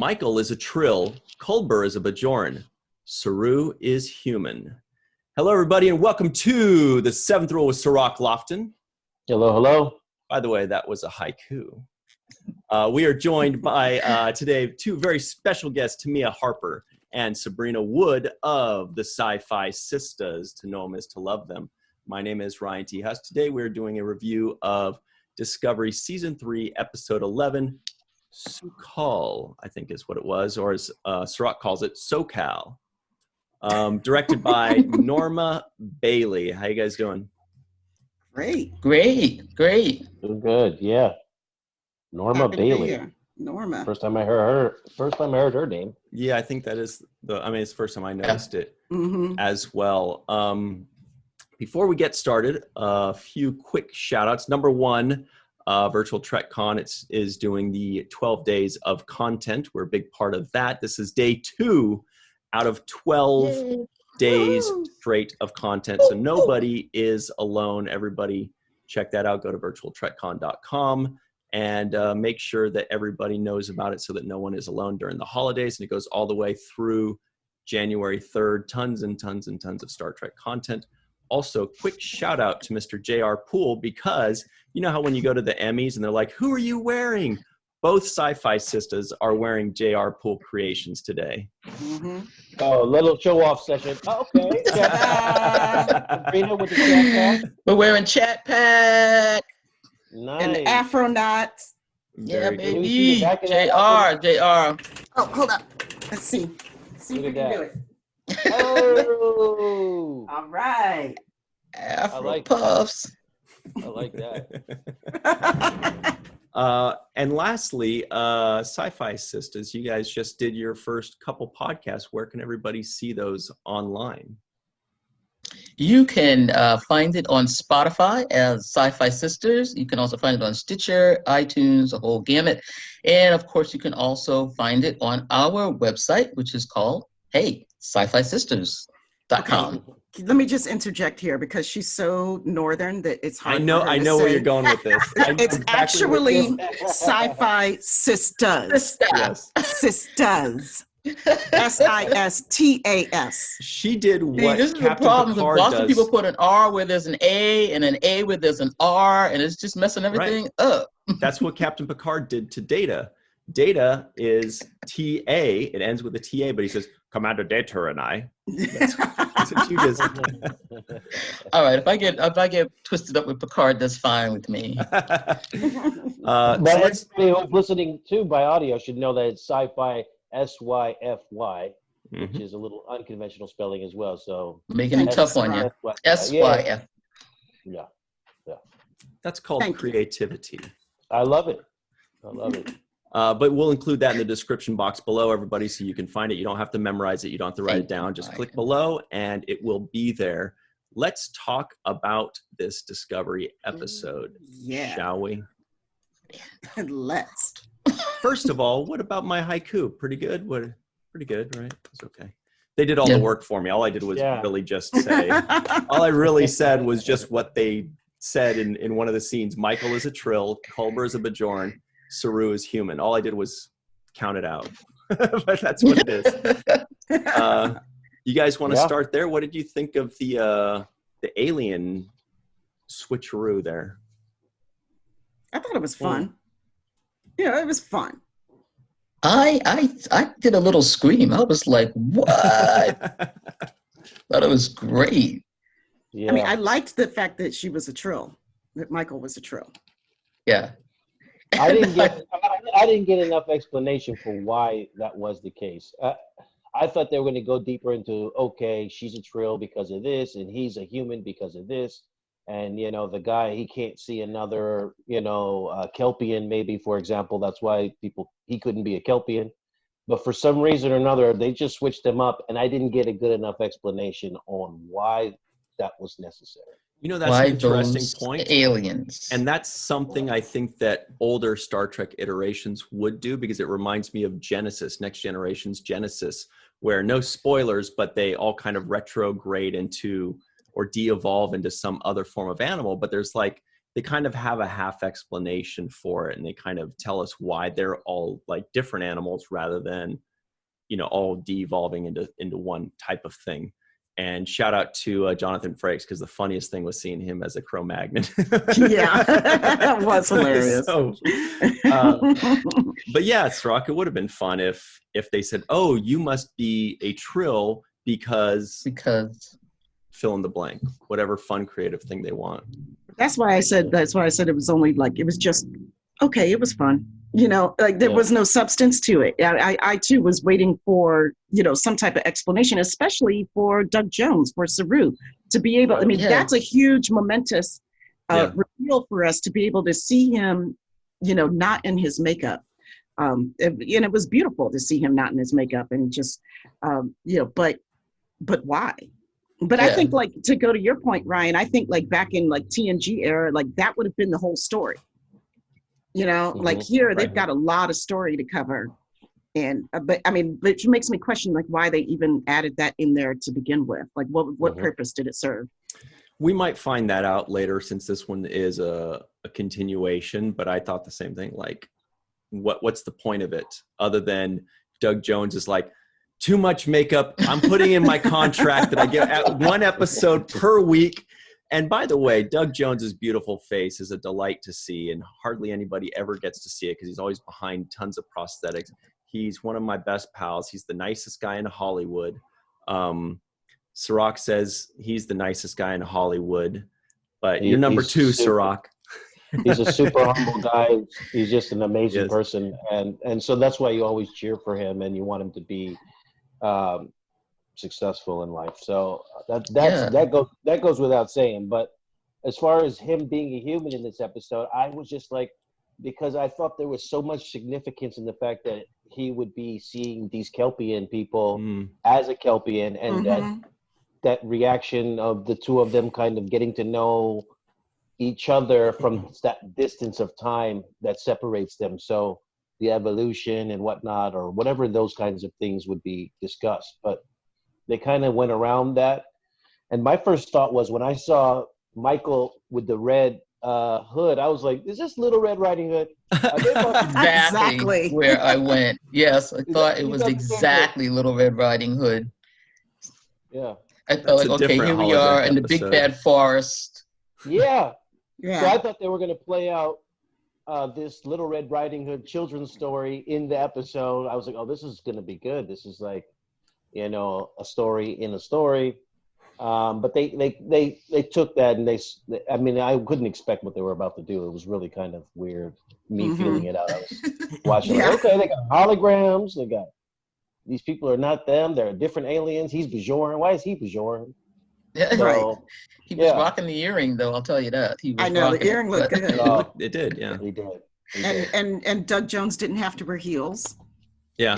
Michael is a Trill. Culber is a Bajoran. Saru is human. Hello, everybody, and welcome to the Seventh Rule with Cirroc Lofton. Hello, hello. By the way, that was a haiku. We are joined by today two very special guests, Tamia Harper and Subrina Wood of the SyFy Sistas. To know them is to love them. My name is Ryan T. Husk. Today we're doing a review of Discovery Season 3, Episode 11, Sukal, I think is what it was, or as Cirroc calls it, SoCal. Directed by Norma Bailey. How you guys doing? Great. Doing good, yeah. Norma Bailey. Norma. First time I heard her name. Yeah, I think that is it's the first time I noticed it as well. Before we get started, a few quick shout outs. Number one, Virtual Trek Con is doing the 12 days of content. We're a big part of that. This is day 2 out of 12 days straight of content. So nobody is alone. Everybody check that out. Go to virtualtrekcon.com and make sure that everybody knows about it so that no one is alone during the holidays. And it goes all the way through January 3rd. Tons and tons and tons of Star Trek content. Also, quick shout out to Mr. J.R. Poole, because you know how when you go to the Emmys and they're like, who are you wearing? Both SyFy Sistas are wearing J.R. Poole creations today. Oh, little show-off session. Oh, okay. Sabrina with the chat pack. We're wearing chat pack. Nice. And the Afro knots. Very Yeah, cool. baby. JR. Oh, hold up. Let's see. See if we can do it. Oh. All right. Afro puffs. I like that. And lastly, SyFy Sistas, you guys just did your first couple podcasts. Where can everybody see those online? You can find it on Spotify as SyFy Sisters. You can also find it on Stitcher, iTunes, a whole gamut. And of course, you can also find it on our website, which is called, SyFySisters.com. Okay. Let me just interject here because she's so northern that it's hard. I know where you're going with this. It's actually SyFy Sistas. Yes. Sistas. Sistas. She did what this is Captain the problem. Picard Lots does. of people put an R where there's an A and an A where there's an R, and it's just messing everything up. That's what Captain Picard did to Data. Data is TA. It ends with a TA, but he says, Commander Data and I. That's what you did. All right, if I get twisted up with Picard, that's fine with me. But everybody who's listening to by audio should know that it's SyFy, SYFY, which is a little unconventional spelling as well. So making it tough on you. SYF. Yeah. That's called creativity. I love it. But we'll include that in the description box below, everybody, so you can find it. You don't have to memorize it. You don't have to write it down. Just click below, and it will be there. Let's talk about this Discovery episode, shall we? Let's. First of all, what about my haiku? Pretty good? Pretty good, right? It's okay. They did all the work for me. All I did was really just say. All I really said was just what they said in one of the scenes. Michael is a Trill. Culber is a Bajoran. Saru is human. All I did was count it out. But that's what it is. You guys want to start there? What did you think of the alien switcheroo there? I thought it was fun. Yeah, it was fun. I did a little scream. I was like, what? Thought it was great. Yeah. I mean, I liked the fact that she was a Trill, that Michael was a Trill. Yeah. I didn't get enough explanation for why that was the case. I thought they were going to go deeper into, okay, she's a Trill because of this, and he's a human because of this. And, the guy, he can't see another, Kelpian, maybe, for example. That's why he couldn't be a Kelpian. But for some reason or another, they just switched him up, and I didn't get a good enough explanation on why that was necessary. That's an interesting point. Aliens. And that's something I think that older Star Trek iterations would do, because it reminds me of Genesis, Next Generation's Genesis, where no spoilers, but they all kind of retrograde into or de-evolve into some other form of animal. But there's like they kind of have a half explanation for it, and they kind of tell us why they're all like different animals rather than, you know, all de-evolving into one type of thing. And shout out to Jonathan Frakes, because the funniest thing was seeing him as a Cro-Magnon. Yeah, that was hilarious. So, but yeah, Cirroc, it would have been fun if they said, "Oh, you must be a Trill because fill in the blank," whatever fun creative thing they want. That's why I said it was only like, it was just okay. It was fun. You know, like there was no substance to it. I too was waiting for, you know, some type of explanation, especially for Doug Jones, for Saru, to be able, I mean, that's a huge momentous reveal for us to be able to see him, you know, not in his makeup. And it was beautiful to see him not in his makeup and just, you know, but why? But I think, like, to go to your point, Ryan, I think like back in like TNG era, like that would have been the whole story. You know, like here, they've got a lot of story to cover. And, but I mean, it makes me question like why they even added that in there to begin with. Like what purpose did it serve? We might find that out later, since this one is a continuation, but I thought the same thing. Like, what's the point of it other than Doug Jones is like, too much makeup. I'm putting in my contract that I get one episode per week. And by the way, Doug Jones's beautiful face is a delight to see, and hardly anybody ever gets to see it because he's always behind tons of prosthetics. He's one of my best pals. He's the nicest guy in Hollywood. Cirroc says he's the nicest guy in Hollywood, but you're number two, Cirroc. He's a super humble guy. He's just an amazing person, and so that's why you always cheer for him and you want him to be successful in life. So that goes without saying. But as far as him being a human in this episode, I was just like, because I thought there was so much significance in the fact that he would be seeing these Kelpian people as a Kelpian, and that reaction of the two of them kind of getting to know each other from that distance of time that separates them. So the evolution and whatnot, or whatever those kinds of things would be discussed. But they kind of went around that. And my first thought was, when I saw Michael with the red hood, I was like, is this Little Red Riding Hood? Exactly where I went. Yes, I thought it was exactly Little Red Riding Hood. Yeah. I felt like, okay, here we are in the big bad forest. Yeah. So I thought they were going to play out this Little Red Riding Hood children's story in the episode. I was like, oh, this is going to be good. This is like, you know, a story in a story. But they took that, and I mean, I couldn't expect what they were about to do. It was really kind of weird, me feeling it out. I was watching, like, okay, they got holograms. They got, these people are not them. They're different aliens. He's Bajoran. Why is he Bajoran? Yeah, so, right. He was rocking the earring, though. I'll tell you that. I know the earring looked good. It did, yeah. He did. And Doug Jones didn't have to wear heels. Yeah.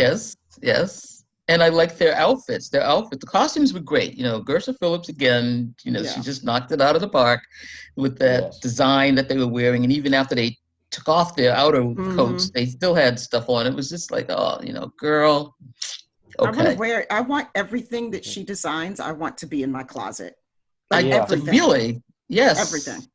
Yes. And I like their outfits. The costumes were great. You know, Gersa Phillips, again, you know, she just knocked it out of the park with that design that they were wearing. And even after they took off their outer coats, they still had stuff on. It was just like, oh, you know, girl. Okay. I want everything that she designs, I want to be in my closet. Like everything. Really? Yes. Everything.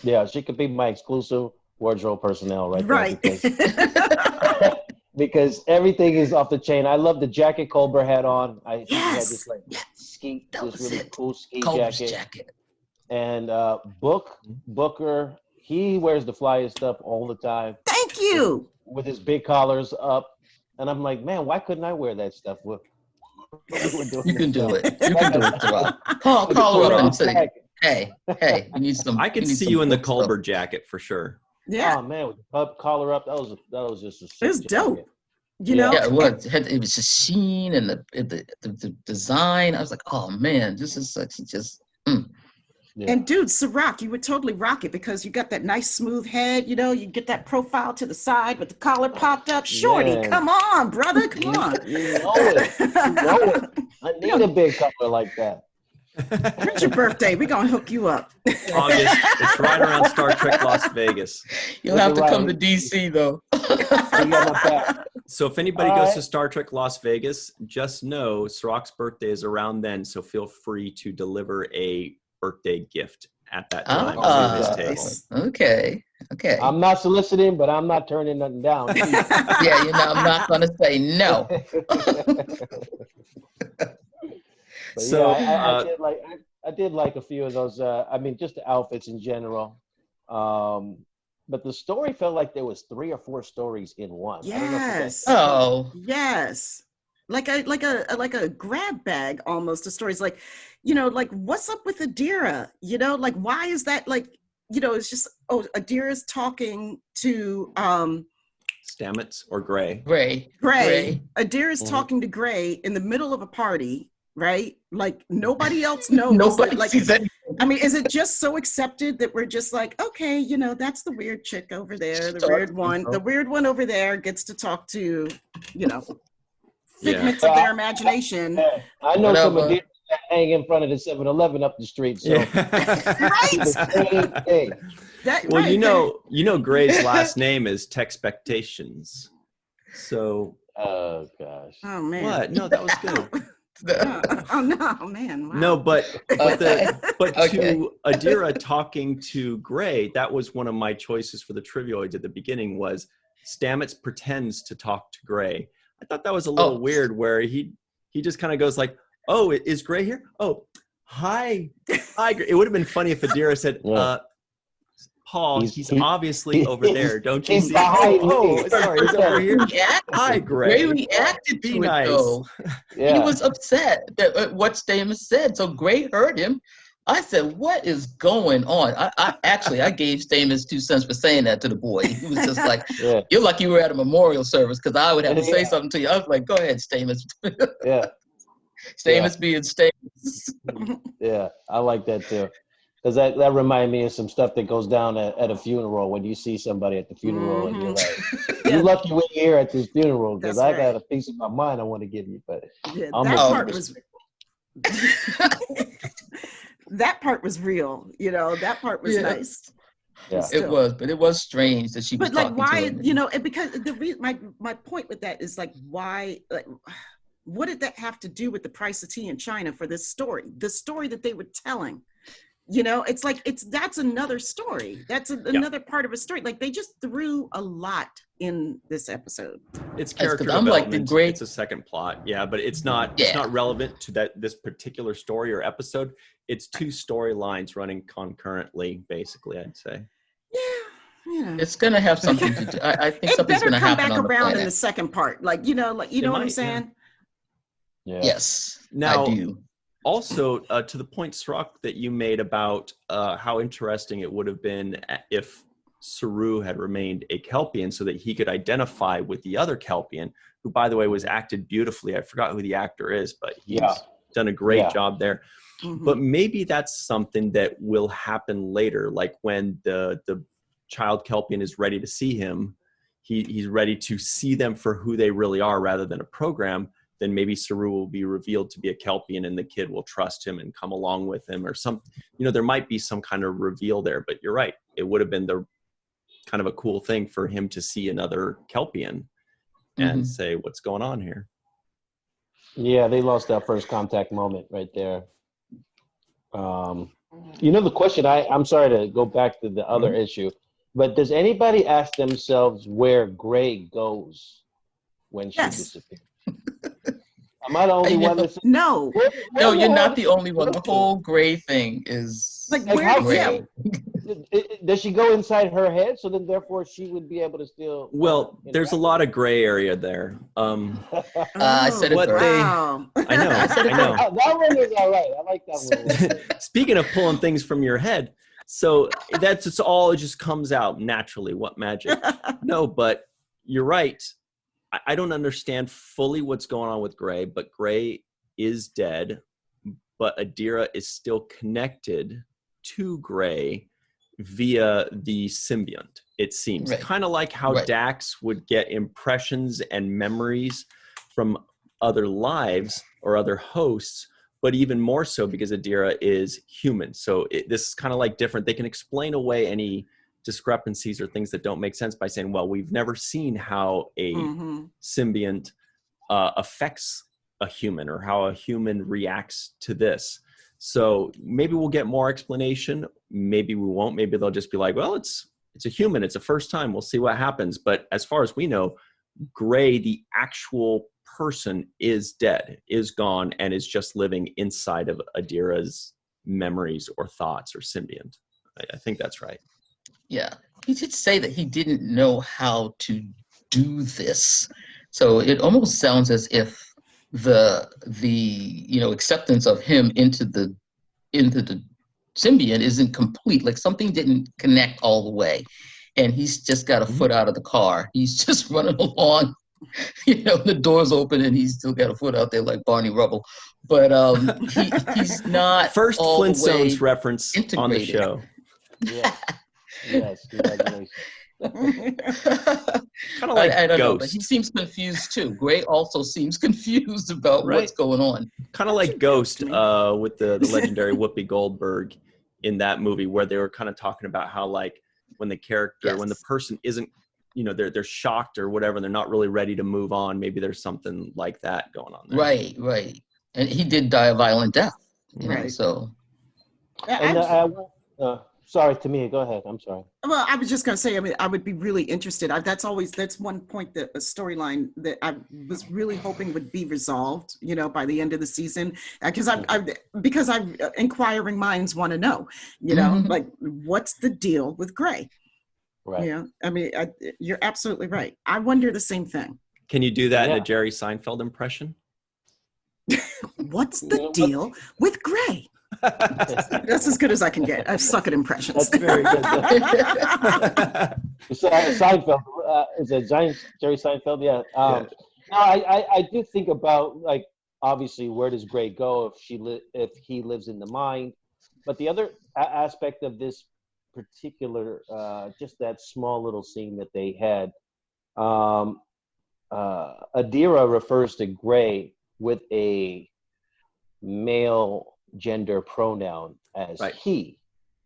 Yeah, she could be my exclusive wardrobe personnel right there. Because everything is off the chain. I love the jacket Cobra had on. I think he had this like ski, this really cool ski jacket. And Booker, he wears the flyest stuff all the time. Thank you. With his big collars up. And I'm like, man, why couldn't I wear that stuff? You can do it. You can do it, Rob. Call her up and say, hey, we need some. I can see you in the Culber jacket for sure. Yeah. Oh man, with the collar up, that was just a sick It was dope. jacket. You know? Yeah, it was. It was the sheen and the design. I was like, oh man, this is such just. Yeah. And dude, Cirroc, you would totally rock it because you got that nice smooth head, you know, you get that profile to the side with the collar popped up. Shorty, come on, brother, come on. You know it. I need a big collar like that. When's your birthday? We're going to hook you up. August. It's right around Star Trek Las Vegas. You'll have to come to DC, though. So if anybody goes to Star Trek Las Vegas, just know Cirroc's birthday is around then, so feel free to deliver a birthday gift at that time to his table. Okay. I'm not soliciting, but I'm not turning nothing down. Yeah, I'm not going to say no. So yeah, I did like a few of those. I mean, just the outfits in general. But the story felt like there was 3 or 4 stories in one. Yes. Yes. Like a grab bag almost. The stories like, like what's up with Adira? Like why is that like, it's just Adira's talking to Stamets or Gray. Gray. Adira's talking to Gray in the middle of a party, right? Like nobody else knows. Nobody like, sees that. I mean, is it just so accepted that we're just like, okay, that's the weird chick over there, the weird one over there gets to talk to, figments of their imagination. I know some of these hang in front of the 7-Eleven up the street. So right. Well, Gray's last name is Texpectations. So oh gosh. Oh man. What? No, that was good. Oh no, man! Wow. No, but to Adira talking to Gray, that was one of my choices for the trivioids at the beginning. Was Stamets pretends to talk to Gray? I thought that was a little weird, where he just kind of goes like, "Oh, is Gray here? Oh, hi." It would have been funny if Adira said, Paul, he's obviously over there. Don't you see? Sorry, he's over here. Hi, Gray. Gray reacted to nice. It, though. Yeah. He was upset at what Stamets said. So Gray heard him. I said, what is going on? I gave Stamets 2 cents for saying that to the boy. He was just like, you're like you were at a memorial service, because I would have to say something to you. I was like, go ahead, Stamets. Stamets being Stamets. Yeah, I like that too. Because that reminded me of some stuff that goes down at a funeral when you see somebody at the funeral and you're like, you're lucky we're here at this funeral because I got a piece of my mind I want to give you. But that part was real. That part was nice. Yeah. It was, but it was strange that she was talking to him. and because my point with that is like, why, like, what did that have to do with the price of tea in China for this story? The story that they were telling. It's like that's another story. That's another part of a story. Like they just threw a lot in this episode. It's character development. It's a second plot, but it's not relevant to this particular story or episode. It's 2 storylines running concurrently, basically. I'd say. Yeah. It's gonna have something to do. I think something's gonna happen. It better come back around in the second part. Like you know what I'm saying? Yeah. Yes. Now, I do. Also, to the point, Cirroc, that you made about how interesting it would have been if Saru had remained a Kelpian so that he could identify with the other Kelpian, who, by the way, was acted beautifully. I forgot who the actor is, but he's done a great job there. Mm-hmm. But maybe that's something that will happen later, like when the child Kelpian is ready to see him, he's ready to see them for who they really are rather than a program. Then maybe Saru will be revealed to be a Kelpian and the kid will trust him and come along with him, or some, there might be some kind of reveal there, but you're right. It would have been the kind of a cool thing for him to see another Kelpian and say, what's going on here? Yeah, they lost that first contact moment right there. The question, I'm sorry to go back to the other issue, but does anybody ask themselves where Gray goes when she disappears? Am I the only one that's... No, you're not the only one. The whole Gray thing is like where Gray? Does she go inside her head? So then, therefore, she would be able to still. Well, there's a lot of gray area there. I said it first. Wow. I know. That one is all right. I like that one. Speaking of pulling things from your head, so it's all, it just comes out naturally. What magic? No, but you're right. I don't understand fully what's going on with Gray, but Gray is dead, but Adira is still connected to Gray via the symbiont, it seems. Right. Kind of like how Dax would get impressions and memories from other lives or other hosts, but even more so because Adira is human. So this is kind of like different. They can explain away any discrepancies or things that don't make sense by saying, well, we've never seen how a symbiont affects a human or how a human reacts to this. So maybe we'll get more explanation. Maybe we won't. Maybe they'll just be like, well, it's a human. It's a first time. We'll see what happens. But as far as we know, Gray, the actual person, is dead, is gone, and is just living inside of Adira's memories or thoughts or symbiont. I think that's right. Yeah, he did say that he didn't know how to do this. So it almost sounds as if the acceptance of him into the symbiont isn't complete. Like something didn't connect all the way, and he's just got a foot out of the car. He's just running along, the door's open, and he's still got a foot out there like Barney Rubble. But he's not first all Flintstones the way reference integrated on the show. Yeah. Yes, congratulations. Kind of like I don't know, but Ghost. he seems confused too. Gray also seems confused about what's going on. Kind of like Ghost with the legendary Whoopi Goldberg in that movie, where they were kind of talking about how, like, when the character, when the person isn't, they're shocked or whatever, they're not really ready to move on. Maybe there's something like that going on there. Right. And he did die a violent death. Right. So. And sorry, Tamia, go ahead. I'm sorry. Well, I was just going to say, I would be really interested. That's one point, that a storyline that I was really hoping would be resolved, by the end of the season, because inquiring minds want to know, like, what's the deal with Gray? Right. Yeah. You're absolutely right. I wonder the same thing. Can you do that in a Jerry Seinfeld impression? What's the deal with Gray? That's as good as I can get. I suck at impressions. That's very good. Seinfeld. Is it Jerry Seinfeld? Yeah. No, I do think about, like, obviously, where does Gray go if he lives in the mind? But the other aspect of this particular, just that small little scene that they had, Adira refers to Gray with a male gender pronoun as he.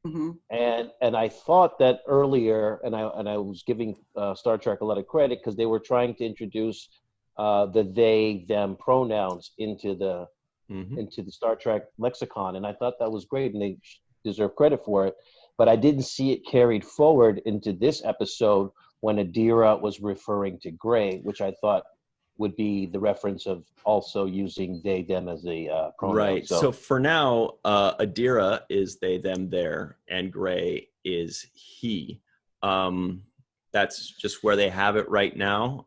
Mm-hmm. And I thought that earlier, and I was giving Star Trek a lot of credit, because they were trying to introduce the they them pronouns into the Star Trek lexicon, and I thought that was great, and they deserve credit for it. But I didn't see it carried forward into this episode when Adira was referring to Gray, which I thought would be the reference of also using they, them as a pronoun. Right. So for now, Adira is they, them, their, and Gray is he. That's just where they have it right now.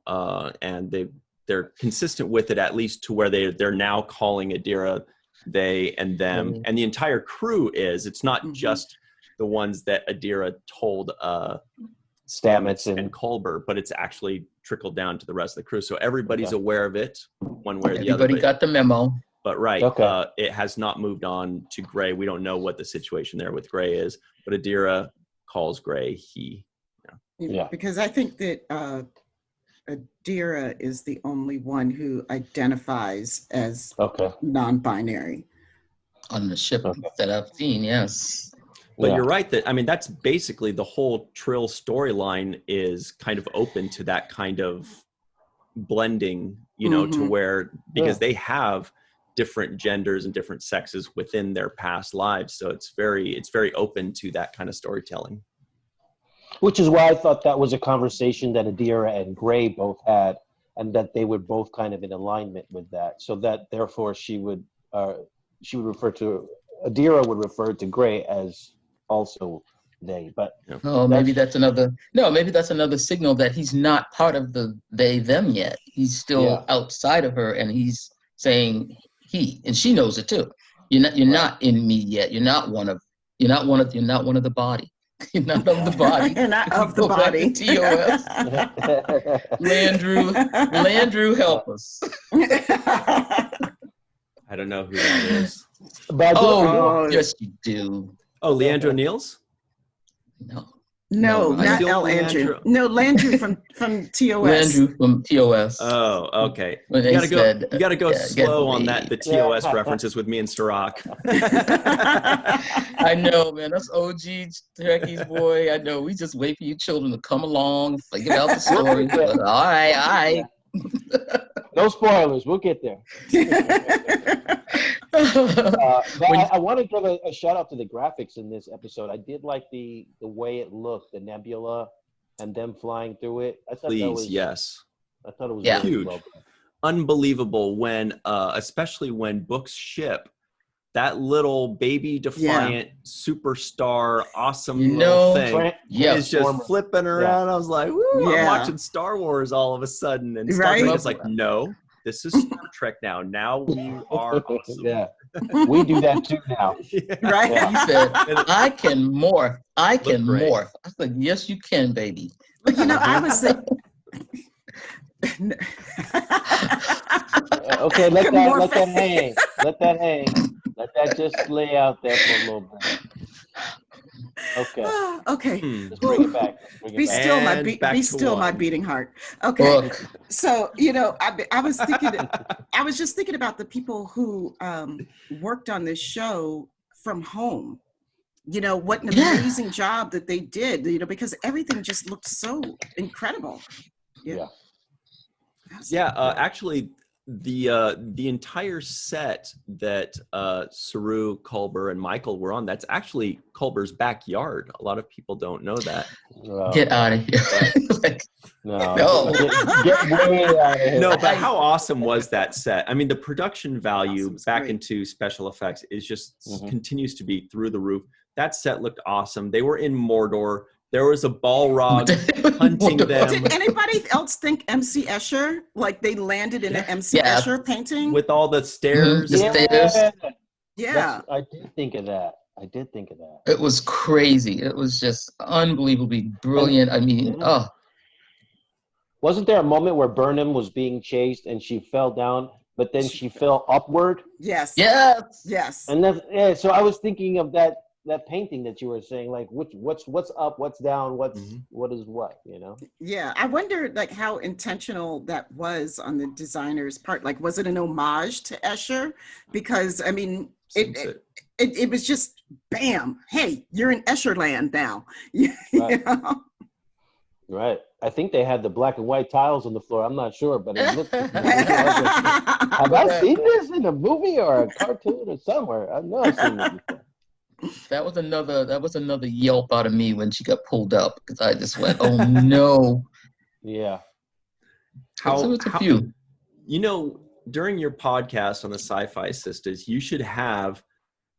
And they're consistent with it, at least to where they're now calling Adira they and them. And the entire crew is. It's not just the ones that Adira told Stamets and Culber, but it's actually trickled down to the rest of the crew. So everybody's aware of it one way or the other. Everybody got the memo. But it has not moved on to Gray. We don't know what the situation there with Gray is, but Adira calls Gray he. Yeah. Because I think that Adira is the only one who identifies as non-binary. On the ship that I've seen, yes. But you're right that, that's basically the whole Trill storyline is kind of open to that kind of blending, to where, because they have different genders and different sexes within their past lives. So it's very open to that kind of storytelling. Which is why I thought that was a conversation that Adira and Gray both had, and that they were both kind of in alignment with that. So that therefore she would refer to, Adira would refer to Gray as also they, but maybe that's another signal that he's not part of the they them yet. He's still outside of her, and he's saying he, and she knows it too. You're not in me yet. You're not one of the body. You're not of the body. You're not of the body. TOS. Landrew, help us. I don't know who that is. But yes, you do. Oh, Leandro Niels? No, not L. Andrew. No, Landrew from TOS. Landrew from TOS. Oh, okay. You gotta go slow on that. The TOS references with me and Cirroc. I know, man. That's OG Trekkies, boy. I know. We just wait for you children to come along, figure out the story. But, all right. No spoilers. We'll get there. I want to give a shout out to the graphics in this episode. I did like the way it looked, the nebula, and them flying through it. I thought that was yes. I thought it was Yeah. really Huge. well done. Unbelievable when, especially when books ship, that little baby defiant superstar, awesome little thing is just flipping around. I was like, woo, I'm watching Star Wars all of a sudden. And Star Trek is like, no, this is Star Trek now. Now we are awesome. Yeah, we do that too now. Right? Yeah. He said, I can morph. I can great. morph. I said, yes, you can, baby. But you know, I was thinking. Okay, let that hang. Let that hang. Let that just lay out there for a little bit. Okay. Okay. Just bring it back. Be still, my beating heart. Okay. Look. So you know, I was thinking. I was just thinking about the people who worked on this show from home. You know, what an amazing job that they did. You know, because everything just looked so incredible. Yeah. Actually, the entire set that Saru, Culber, and Michael were on, that's actually Culber's backyard. A lot of people don't know that. Get out of here. No. Get way out of here. No, but how awesome was that set? I mean, the production value back into special effects is just continues to be through the roof. That set looked awesome. They were in Mordor. There was a Balrog hunting them. Did anybody else think MC Escher? Like they landed in an MC Escher painting? With all the stairs. Yeah. I did think of that. It was crazy. It was just unbelievably brilliant. I mean, Wasn't there a moment where Burnham was being chased and she fell down, but then she fell upward? Yes. And that's, so I was thinking of that painting that you were saying, like what's up, what's down, what is what, you know? Yeah, I wonder like how intentional that was on the designer's part. Like, was it an homage to Escher? Because I mean, it was just bam, hey, you're in Escher land now. You know? Right. I think they had the black and white tiles on the floor. I'm not sure, but it looked. Have I seen this in a movie or a cartoon or somewhere? I know I've seen this before. That was another yelp out of me when she got pulled up, because I just went, oh no. Yeah. It's a few. You know, during your podcast on the SyFy Sistas, you should have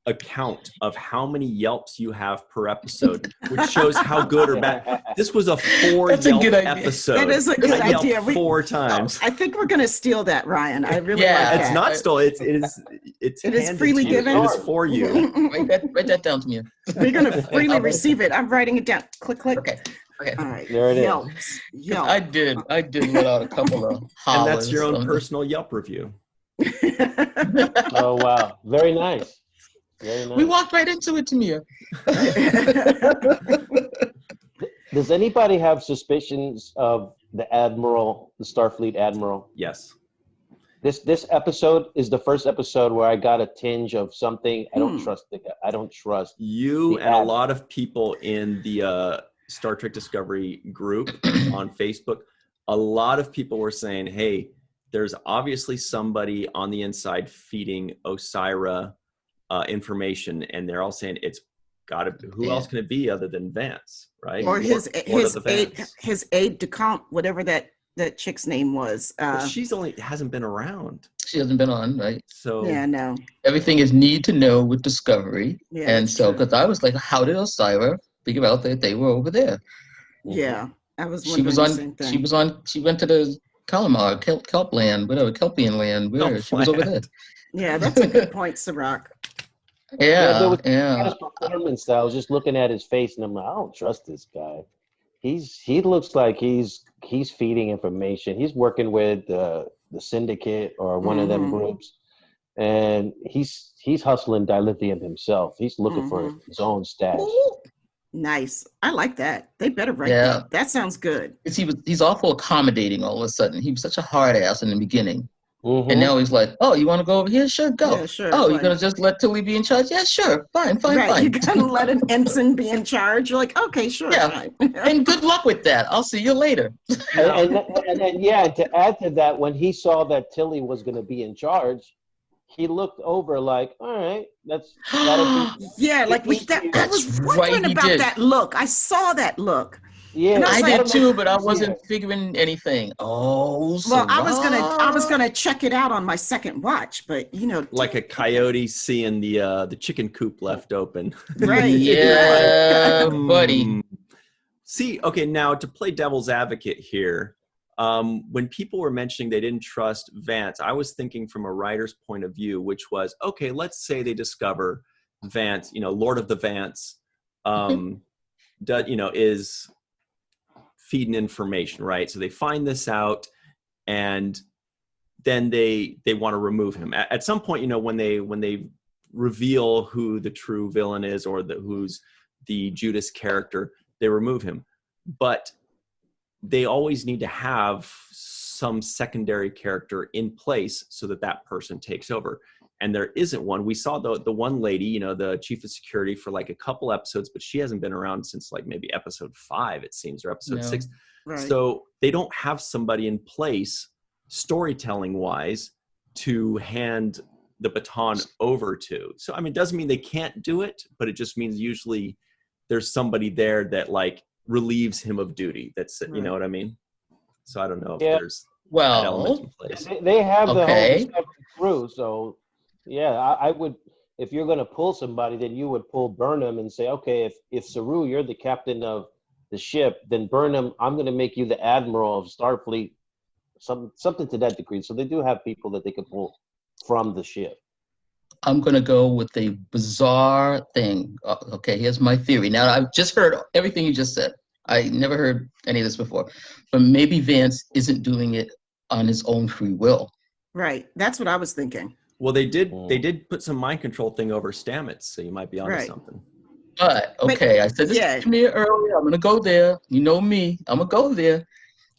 a count of how many yelps you have per episode, which shows how good or bad. This was a 4 yelp episode. That is a good idea. 4 times. I think we're going to steal that, Ryan. I really like that. It's not stolen. It is freely given. It is for you. Write that down to me. We're going to freely receive it. I'm writing it down. Click, click. Okay. All right. There it is. Yelps. I did let out a couple of hollers. And that's your own personal Yelp review. Oh, wow. Very nice. Very nice. We walked right into it, Tamia. Does anybody have suspicions of the Admiral, the Starfleet Admiral? Yes. This episode is the first episode where I got a tinge of something. I don't trust the guy. I don't trust you and a lot of people in the Star Trek Discovery group on Facebook. A lot of people were saying, "Hey, there's obviously somebody on the inside feeding Osira information," and they're all saying it's got to be. Who else can it be other than Vance, right? Or his aide de camp, whatever that chick's name was. She's hasn't been around. She hasn't been on, right? So yeah, no. Everything is need to know with Discovery, Yeah, and so because I was like, how did Osira figure out that they were over there? Yeah, I was. She was on. She was on. She went to the Calamar, Kelp land, whatever, Kelpian land. Where she was over there. Yeah, that's a good point, Cirroc. Yeah. His performance. I was just looking at his face, and I'm like, I don't trust this guy. He looks like he's feeding information. He's working with the syndicate or one of them groups, and he's hustling dilithium himself. He's looking for his own stash. Nice. I like that. They better write that. That sounds good. He's awful accommodating all of a sudden. He was such a hard ass in the beginning. And now he's like, oh, you want to go over here? Sure, go. Yeah, sure, you're going to just let Tilly be in charge? Yeah, sure. Fine. You're going to let an ensign be in charge? You're like, okay, sure. Yeah. Fine. And good luck with that. I'll see you later. and then, to add to that, when he saw that Tilly was going to be in charge, he looked over like, all right, that'll be. Yeah, like I was wondering about that look. I saw that look. Yeah, I did too, but I wasn't figuring anything. Oh, well, I was gonna check it out on my second watch, but like a coyote seeing the chicken coop left open. Right. Yeah, buddy. See, okay, now to play devil's advocate here, when people were mentioning they didn't trust Vance, I was thinking from a writer's point of view, which was, okay, let's say they discover Vance, Lord of the Vance, is feeding information, right? So they find this out, and then they want to remove him. At some point, when they reveal who the true villain is, or who's the Judas character, they remove him. But they always need to have some secondary character in place so that person takes over. And there isn't one. We saw the one lady, the chief of security, for like a couple episodes, but she hasn't been around since like maybe episode 5, it seems, or episode 6. Right. So they don't have somebody in place, storytelling wise, to hand the baton over to. So, I mean, it doesn't mean they can't do it, but it just means usually there's somebody there that like relieves him of duty. That's, you know what I mean? So I don't know if there's that element in place. They have the whole discovery crew, so yeah, I would, if you're going to pull somebody, then you would pull Burnham and say, okay, if Saru, you're the captain of the ship, then Burnham, I'm going to make you the admiral of Starfleet, something to that degree. So they do have people that they could pull from the ship. I'm going to go with a bizarre thing. Okay, here's my theory. Now, I've just heard everything you just said. I never heard any of this before. But maybe Vance isn't doing it on his own free will. Right. That's what I was thinking. Well, they did put some mind control thing over Stamets, so you might be onto something. But, okay, I said this to me earlier. I'm going to go there. You know me. I'm going to go there.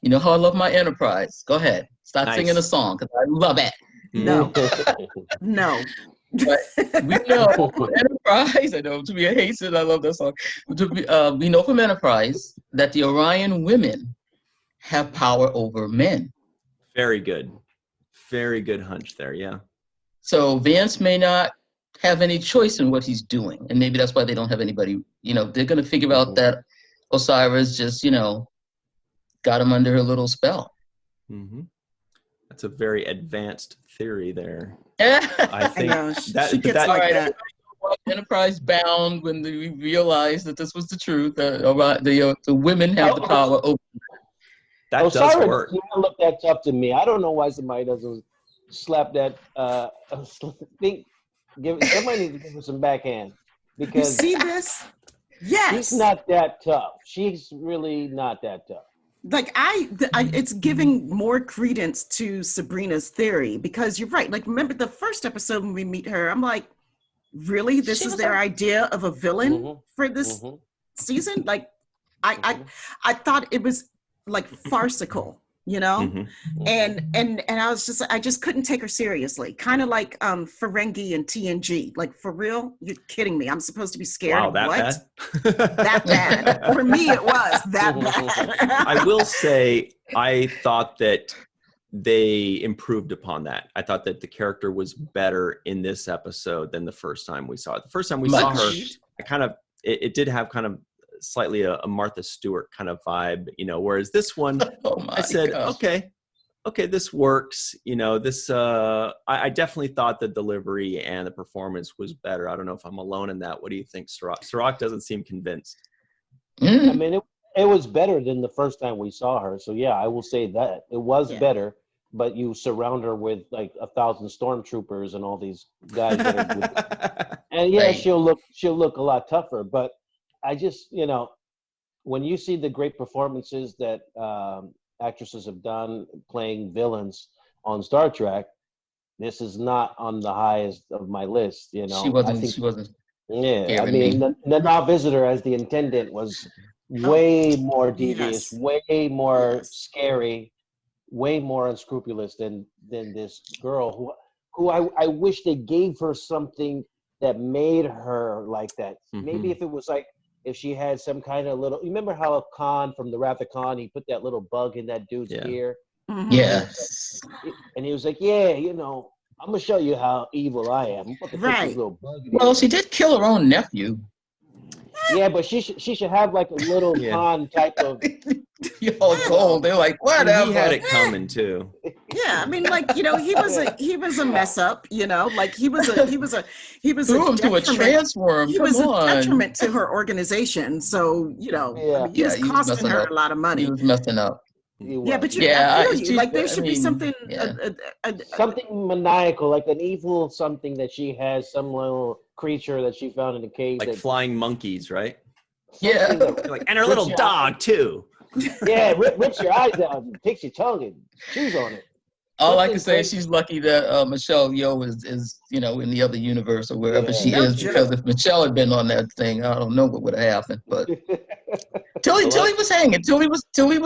You know how I love my Enterprise. Go ahead. Start singing a song, because I love it. No. No. But we know from Enterprise, I know Tamia hates it, I love that song. We know from Enterprise that the Orion women have power over men. Very good hunch there, yeah. So Vance may not have any choice in what he's doing, and maybe that's why they don't have anybody, they're going to figure out that Osiris just, got him under a little spell. Mm-hmm. That's a very advanced theory there. I think she gets like that. Enterprise Bound, when we realized that this was the truth, the women have the power over. That Osiris does work. Doesn't look that tough to me. I don't know why somebody doesn't slap that thing. Somebody needs to give her some backhand, because you see this? Yes. She's not that tough. She's really not that tough. Like it's giving more credence to Sabrina's theory, because you're right. Like, remember the first episode when we meet her, I'm like, really? This is their idea of a villain for this season? Like, I thought it was like farcical, and I just couldn't take her seriously. Kind of like Ferengi and TNG. Like, for real? You're kidding me. I'm supposed to be scared. Wow, that what? Bad? That bad. For me, it was that bad. I will say, I thought that they improved upon that. I thought that the character was better in this episode than the first time we saw it. The first time we saw her, it did have kind of slightly a Martha Stewart kind of vibe, whereas this one, I said, okay, this works. I definitely thought the delivery and the performance was better. I don't know if I'm alone in that. What do you think, Cirroc? Cirroc doesn't seem convinced. I mean, it was better than the first time we saw her. So yeah, I will say that it was better, but you surround her with like 1,000 stormtroopers and all these guys and she'll look a lot tougher, but I just, when you see the great performances that actresses have done playing villains on Star Trek, this is not on the highest of my list. She wasn't. Yeah, I mean, the Now Visitor as the Intendant was way more devious, way more scary, way more unscrupulous than this girl who I wish they gave her something that made her like that. Maybe if it was like, if she had some kind of little, you remember how Khan from the Wrath of Khan, he put that little bug in that dude's ear? Yes. And he was like, I'm gonna show you how evil I am. I'm about to put this little bug in Well, she did kill her own nephew. Yeah, but she should have like a little con type of. Cold. They're like, whatever. He had it coming too. Yeah, I mean, like, you know, he was a mess up. You know, like he was threw him to a transform. He was a detriment to her organization. So you know, I mean, he was costing her a lot of money. He was messing up. Yeah, but I feel you. Like there should be something, something maniacal, like an evil something that she has, some little creature that she found in the cave, like flying monkeys, right? Yeah, like, and her little dog too. Yeah, rips your eyes out, and takes your tongue and chews on it. All I can say is she's lucky that Michelle Yeoh is in the other universe or wherever she is, because if Michelle had been on that thing, I don't know what would have happened. But Tilly was hanging. Tilly was doing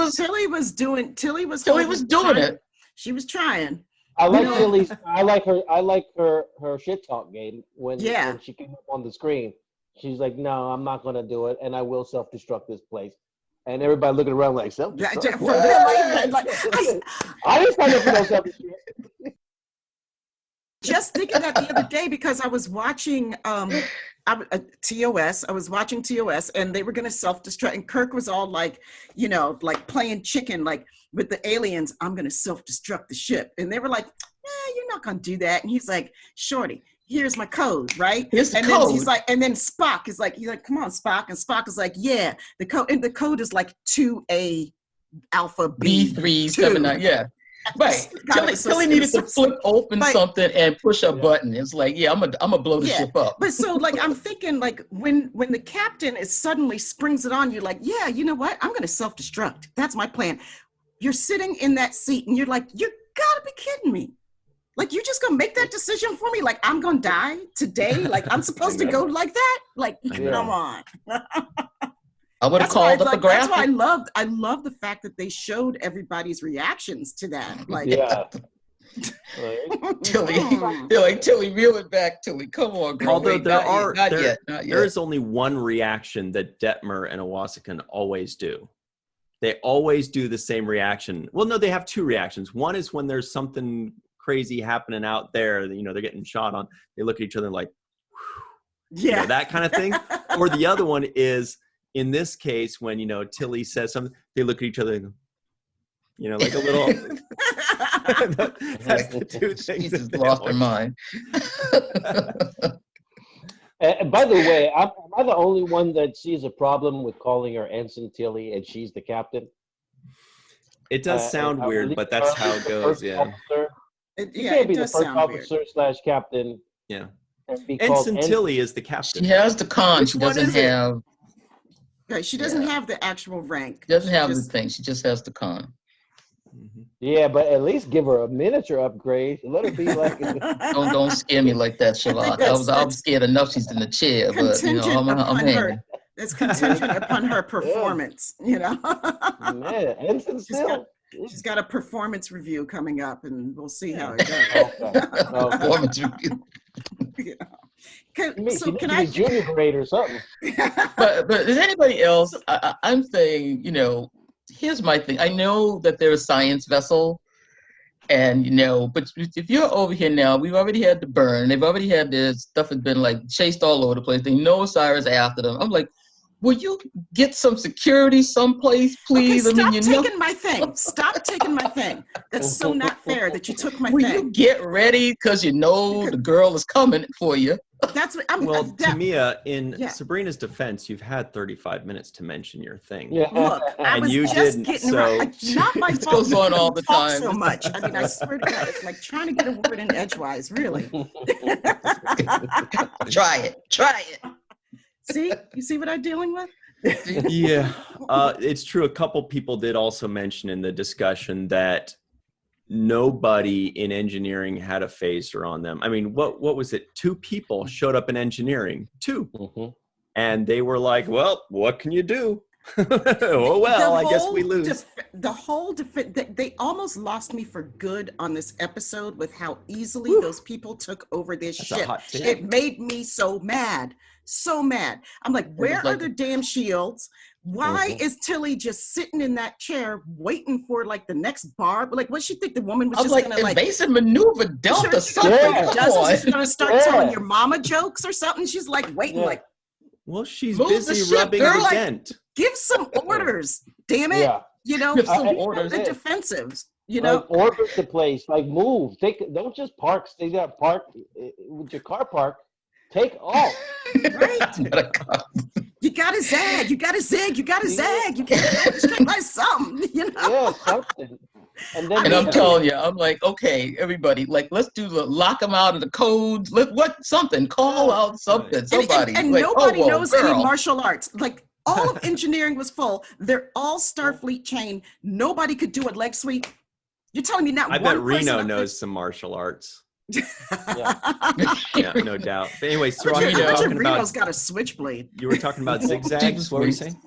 it. She was trying. I like Tilly's. I like her shit talk game when she came up on the screen. She's like, "No, I'm not gonna do it, and I will self-destruct this place." And everybody looking around like, self-destruct? I didn't sign up for no self-destruct. Just thinking that the other day because I was watching TOS. I was watching TOS, and they were going to self-destruct. And Kirk was all like, you know, like playing chicken, like with the aliens. I'm going to self-destruct the ship, and they were like, "You're not going to do that." And he's like, "Shorty, here's my code, right?" Here's the and code. Then he's like, and then Spock is like, "Come on, Spock." And Spock is like, "Yeah, the code." And the code is like 2A Alpha B379. Yeah. Right. Tilly needed to flip open something and push a button. It's like, I'm gonna blow the ship up. But so like I'm thinking like when the captain is suddenly springs it on you, like, yeah, you know what? I'm gonna self-destruct. That's my plan. You're sitting in that seat and you're like, you gotta be kidding me. Like, you just gonna make that decision for me? Like, I'm gonna die today? Like, I'm supposed to go like that? Like, come on. I would have called up a graphic. That's why I love the fact that they showed everybody's reactions to that. Like, Tilly, reel it back, Tilly. Come on, girl. Although not yet. There is only one reaction that Detmer and Owassican always do. They always do the same reaction. Well, no, they have two reactions. One is when there's something crazy happening out there, you know, they're getting shot on. They look at each other like, you know, that kind of thing. Or the other one is, in this case, when, you know, Tilly says something, they look at each other and go, you know, like a little. That's the two things. She's just lost her mind. And by the way, am I the only one that sees a problem with calling her Ensign Tilly and she's the captain? It does sound weird, but that's how it goes. Yeah. You can't be the first officer / captain. Yeah. Ensign Tilly is the captain. She has the con. She doesn't have. Right, she doesn't have the actual rank. She doesn't have the thing. She just has the con. Yeah, but at least give her a miniature upgrade. Let her be like. don't scare me like that, Shavot. I was scared enough. She's in the chair, but you know, I'm hanging. It's contingent upon her performance. You know. Man, Ensign still. She's got a performance review coming up, and we'll see how it goes. Performance review. You know. Can I junior grade or something? but is anybody else? I'm saying, you know, here's my thing. I know that they're a science vessel, and you know, but if you're over here now, we've already had the burn. They've already had this stuff has been like chased all over the place. They know Osiris after them. I'm like, will you get some security someplace, please? Okay, stop taking my thing. Stop taking my thing. That's so not fair that you took my thing. Will you get ready because you know the girl is coming for you? That's what I'm. Well, Tamia, in Subrina's defense, you've had 35 minutes to mention your thing. Yeah. Look, I was you just didn't. Getting so not my fault. Goes on all the time. So much. I mean, I swear to God, it's like trying to get a word in edgewise. Really. Try it. See, you see what I'm dealing with? Yeah, it's true. A couple people did also mention in the discussion that nobody in engineering had a phaser on them. I mean, what was it? 2 people showed up in engineering, 2. And they were like, well, what can you do? Oh, well, I guess we lose. They almost lost me for good on this episode with how easily those people took over this ship. It made me so mad. So mad. I'm like, where are the damn shields? Why is Tilly just sitting in that chair waiting for like the next bar? Like, what she think the woman was just like, gonna like invasive maneuver Delta something? She's gonna start telling your mama jokes or something. She's like waiting, like, well, she's busy rubbing the dent. Give some orders, damn it! Yeah. You know, give some orders. The defensives. You know, like, orbit the place. Like, move. Don't just park. Stay there. Park with your car parked. Take off. Right. You gotta zag. You gotta zig. You gotta zag. You can't buy something. You know. Yeah, something. And I'm telling you, I'm like, okay, everybody, like, let's do the lock them out of the codes. Call out something. Somebody. And like, nobody knows any martial arts. Like, all of engineering was full. They're all Starfleet chain. Nobody could do a leg sweep. You're telling me not I one bet Reno knows some martial arts. Yeah, no doubt. But anyway, Reno's got a switchblade. You were talking about zigzags. What were you saying?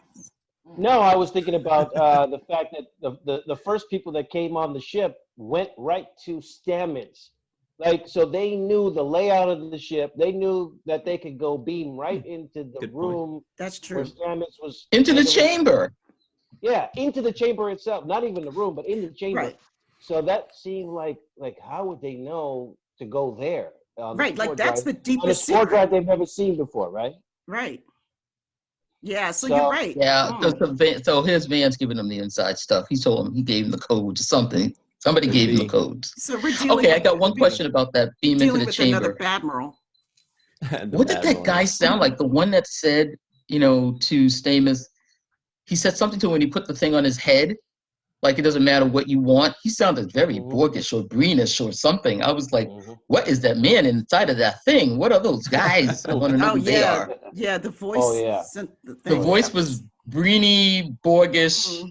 No, I was thinking about the fact that the first people that came on the ship went right to Stamets. Like, so they knew the layout of the ship. They knew that they could go beam right into the room. That's true. Where Stamets was into the chamber. Yeah, into the chamber itself. Not even the room, but in the chamber. Right. So that seemed like how would they know to go there? Right, like that's the deepest secret. On a spore drive they've never seen before, right? Right. Yeah, so you're right. Yeah, so here's Vance giving him the inside stuff. He told him, he gave him the code to something. Somebody gave him the codes. So we're dealing okay, I got one question about that beam into the chamber. Another Admiral. What did that guy sound like? The one that said, to Stamets, he said something to him when he put the thing on his head. Like, it doesn't matter what you want. He sounded very Borgish or greenish or something. I was like, what is that man inside of that thing? What are those guys? I want to know who they are. Yeah, the voice. Oh, yeah. The voice was greeny, Borgish.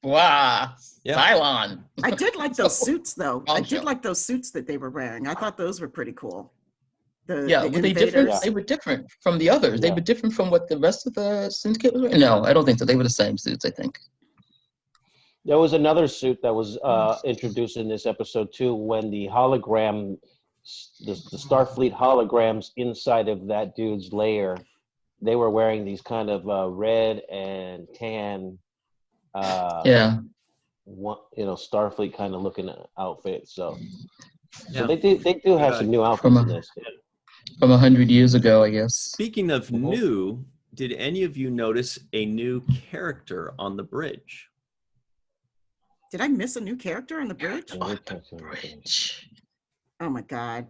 Wow. Cylon. I did like those suits, though. I did like those suits that they were wearing. I thought those were pretty cool. Were they different? They were different from the others. They were different from what the rest of the syndicate was wearing? No, I don't think so. They were the same suits, I think. There was another suit that was introduced in this episode too, when the hologram, the Starfleet holograms inside of that dude's lair, they were wearing these kind of red and tan, Starfleet kind of looking outfits. So they do have some new outfits in this. From 100 years ago, I guess. Speaking of new, did any of you notice a new character on the bridge? Did I miss a new character on the bridge? On the bridge. Oh my God.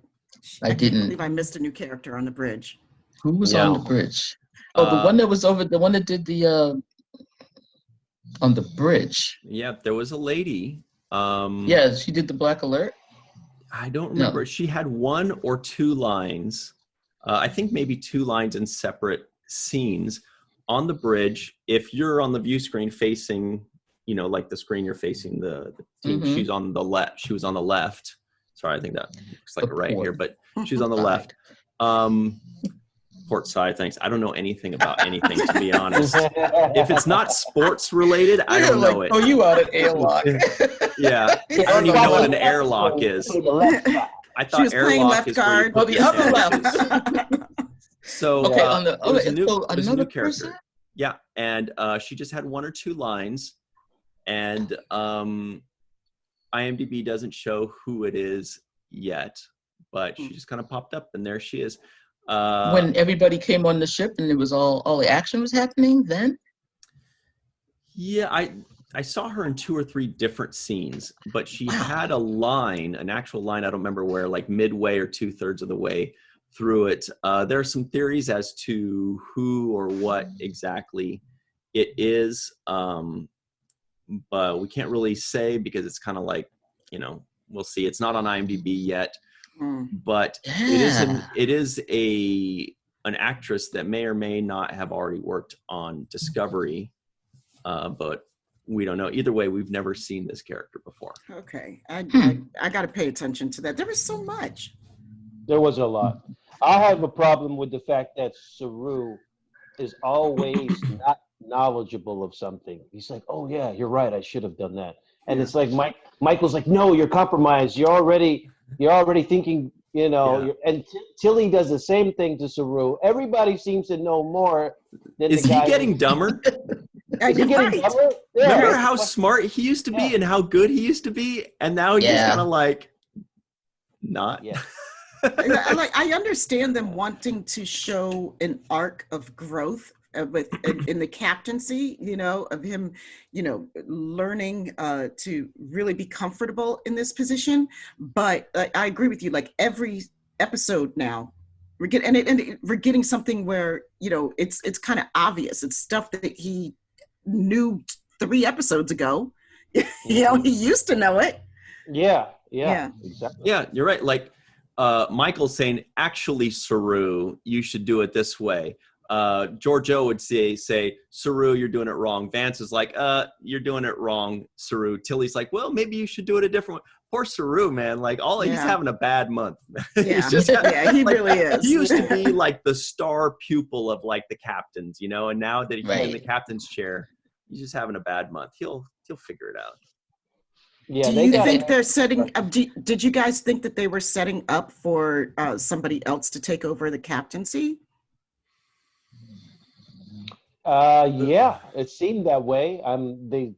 I didn't. Can't believe I missed a new character on the bridge. Who was on the bridge? Oh, the one that was the one that did the on the bridge. Yeah, there was a lady. Yeah, she did the Black Alert. I don't remember. No. She had one or two lines. I think maybe two lines in separate scenes on the bridge. If you're on the view screen facing, like the screen you're facing the team, she's on the left. She was on the left. Sorry, I think that looks like right here, but she's on the left. Port side, thanks. I don't know anything about anything, to be honest. If it's not sports related, I don't know it. Oh, you out at airlock. Yeah, I don't even know what an airlock is. I thought airlock is where you put the other left. So okay, another character. Yeah, and she just had one or two lines, and IMDb doesn't show who it is yet, but she just kind of popped up, and there she is. When everybody came on the ship and it was all the action was happening then? Yeah, I saw her in 2 or 3 different scenes, but she had a line, an actual line, I don't remember where, like midway or 2/3 of the way through it. There are some theories as to who or what exactly it is, but we can't really say because it's kind of like, we'll see. It's not on IMDb yet. But it is an actress that may or may not have already worked on Discovery, but we don't know. Either way, we've never seen this character before. Okay, I got to pay attention to that. There was so much. There was a lot. I have a problem with the fact that Saru is always not knowledgeable of something. He's like, oh yeah, you're right, I should have done that. And it's like Michael's like, no, you're compromised. You're already thinking, and Tilly does the same thing to Saru. Everybody seems to know more than Is the guy. he getting dumber? Is he getting dumber? Yeah. Remember how smart he used to be and how good he used to be? And now he's just kind of like, not. Yeah. I understand them wanting to show an arc of growth in the captaincy, of him, learning to really be comfortable in this position. But I agree with you. Like every episode now, we're getting something where it's kind of obvious. It's stuff that he knew 3 episodes ago. He used to know it. Yeah, exactly. Yeah, you're right. Like Michael's saying, actually, Saru, you should do it this way. Giorgio would say, Saru, you're doing it wrong. Vance is like, you're doing it wrong, Saru. Tilly's like, well, maybe you should do it a different way. Poor Saru, man. Like, he's having a bad month. Yeah, he really is. He used to be like the star pupil of like the captains, and now that he's in the captain's chair, he's just having a bad month. He'll figure it out. Yeah. Do you think they're setting up? Did you guys think that they were setting up for somebody else to take over the captaincy? Yeah, it seemed that way.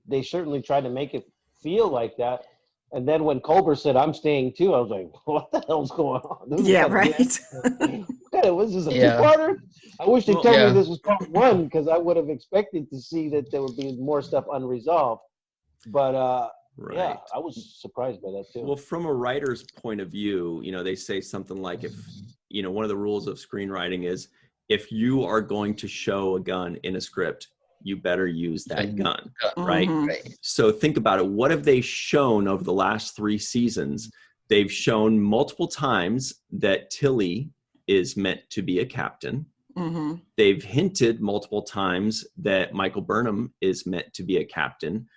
They certainly tried to make it feel like that. And then when Culber said, I'm staying too, I was like, what the hell's going on? Right. Was this a two-parter? I wish they told me this was part 1 because I would have expected to see that there would be more stuff unresolved. But yeah, I was surprised by that too. Well, from a writer's point of view, they say something like if, one of the rules of screenwriting is if you are going to show a gun in a script, you better use that gun, right? Right. So think about it. What have they shown over the last 3 seasons? They've shown multiple times that Tilly is meant to be a captain. Mm-hmm. They've hinted multiple times that Michael Burnham is meant to be a captain.